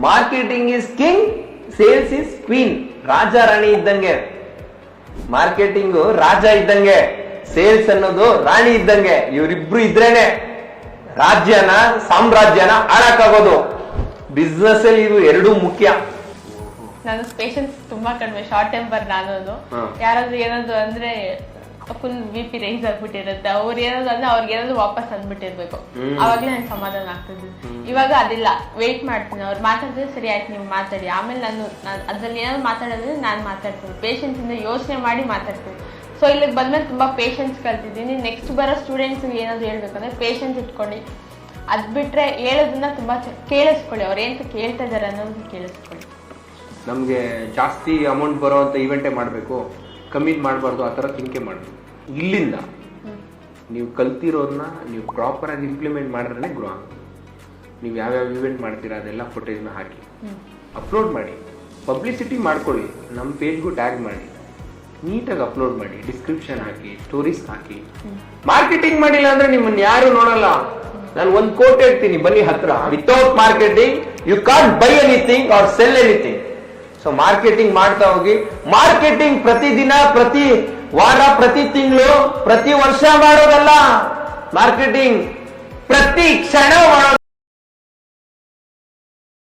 Marketing is king, sales is queen. ರಾಜ ರಾಣಿ ಇದ್ದಂಗೆ ಮಾರ್ಕೆಟಿಂಗ್, ರಾಜ ಇದ್ದಂಗೆ ಸೇಲ್ಸ್ ಅನ್ನೋದು ರಾಣಿ ಇದ್ದಂಗೆ. ಇವರಿಬ್ರು ಇದ್ರೇನೆ ರಾಜ್ಯನ ಸಾಮ್ರಾಜ್ಯನ ಆಳಕ್ಕಾಗೋದು. ಬಿಸ್ನೆಸ್ ಅಲ್ಲಿ ಇದು ಎರಡೂ ಮುಖ್ಯ. ನಾನು ಪೇಷನ್ಸ್ ತುಂಬಾ ಕಡಿಮೆ, ಶಾರ್ಟ್ ಟೆಂಪರ್ ನಾನು. ಯಾರಾದ್ರೂ ಏನಾದ್ರು ಅಂದ್ರೆ ಫುಲ್ BP ರೈಸ್ ಆಗ್ಬಿಟ್ಟಿರುತ್ತೆ. ಅವ್ರು ಏನಾದ್ರು ಅಂದ್ರೆ ಅವ್ರಿಗೆ ಏನಾದ್ರು ವಾಪಸ್ ಅಂದ್ಬಿಟ್ಟಿರ್ಬೇಕು, ಅವಾಗ್ಲೇ ನನ್ಗೆ ಸಮಾಧಾನ ಆಗ್ತದೆ. ಇವಾಗ ಅದಿಲ್ಲ, ವೇಟ್ ಮಾಡ್ತೀನಿ. ಅವ್ರು ಮಾತಾಡಿದ್ರೆ ಸರಿ ಆಯ್ತು ನೀವು ಮಾತಾಡಿ, ಆಮೇಲೆ ನಾನು ಅದ್ರಲ್ಲಿ ಏನಾದ್ರು ಮಾತಾಡೋದ್ರೆ ನಾನು ಮಾತಾಡ್ತೀನಿ. ಪೇಷನ್ಸ್ ಇಂದ ಯೋಚನೆ ಮಾಡಿ ಮಾತಾಡ್ತೀನಿ. ಸೊ ಇಲ್ಲಿಗೆ ಬಂದ್ಮೇಲೆ ತುಂಬಾ ಪೇಷನ್ಸ್ ಕಲ್ತಿದ್ದೀನಿ. ನೆಕ್ಸ್ಟ್ ಬರೋ ಸ್ಟೂಡೆಂಟ್ಸ್ ಏನಾದ್ರು ಹೇಳ್ಬೇಕಂದ್ರೆ ಪೇಷನ್ಸ್ ಇಟ್ಕೊಳ್ಳಿ. ಅದ್ ಬಿಟ್ರೆ ಹೇಳೋದನ್ನ ತುಂಬಾ ಕೇಳಿಸ್ಕೊಳ್ಳಿ. ಅವ್ರು ಏನ್ ಕೇಳ್ತಾ ಇದಾರೆ ಅನ್ನೋದನ್ನ ಕೇಳಿಸ್ಕೊಳ್ಳಿ. ನಮಗೆ ಜಾಸ್ತಿ ಅಮೌಂಟ್ ಬರೋವಂಥ ಇವೆಂಟೇ ಮಾಡಬೇಕು, ಕಮ್ಮಿ ಮಾಡಬಾರ್ದು, ಆ ಥರ ಥಿಂಕೆ ಮಾಡಬೇಕು. ಇಲ್ಲಿಂದ ನೀವು ಕಲ್ತಿರೋದನ್ನ ನೀವು ಪ್ರಾಪರಾಗಿ ಇಂಪ್ಲಿಮೆಂಟ್ ಮಾಡಿದ್ರೆ ಗ್ರೋ ಆಗುತ್ತೆ. ನೀವು ಯಾವ್ಯಾವ ಇವೆಂಟ್ ಮಾಡ್ತೀರಾ ಅದೆಲ್ಲ ಫುಟೇಜ್ನ ಹಾಕಿ ಅಪ್ಲೋಡ್ ಮಾಡಿ, ಪಬ್ಲಿಸಿಟಿ ಮಾಡ್ಕೊಳ್ಳಿ. ನಮ್ಮ ಪೇಜ್ಗೂ ಟ್ಯಾಗ್ ಮಾಡಿ, ನೀಟಾಗಿ ಅಪ್ಲೋಡ್ ಮಾಡಿ, ಡಿಸ್ಕ್ರಿಪ್ಷನ್ ಹಾಕಿ, ಸ್ಟೋರೀಸ್ ಹಾಕಿ. ಮಾರ್ಕೆಟಿಂಗ್ ಮಾಡಿಲ್ಲ ಅಂದ್ರೆ ನಿಮ್ಮನ್ನ ಯಾರು ನೋಡಲ್ಲ. ನಾನು ಒಂದು ಕೋಟ್ ಹೇಳ್ತೀನಿ, ಬನ್ನಿ ಹತ್ರ. Without marketing you can't buy anything or sell anything. So marketing ಮಾಡ್ತಾ ಹೋಗಿ. ಮಾರ್ಕೆಟಿಂಗ್ ಪ್ರತಿದಿನ, ಪ್ರತಿ ವಾರ, ಪ್ರತಿ ತಿಂಗಳು, ಪ್ರತಿ ವರ್ಷ ಮಾಡೋದಲ್ಲ. ಮಾರ್ಕೆಟಿಂಗ್ ಪ್ರತಿ ಕ್ಷಣ ಮಾಡೋದು.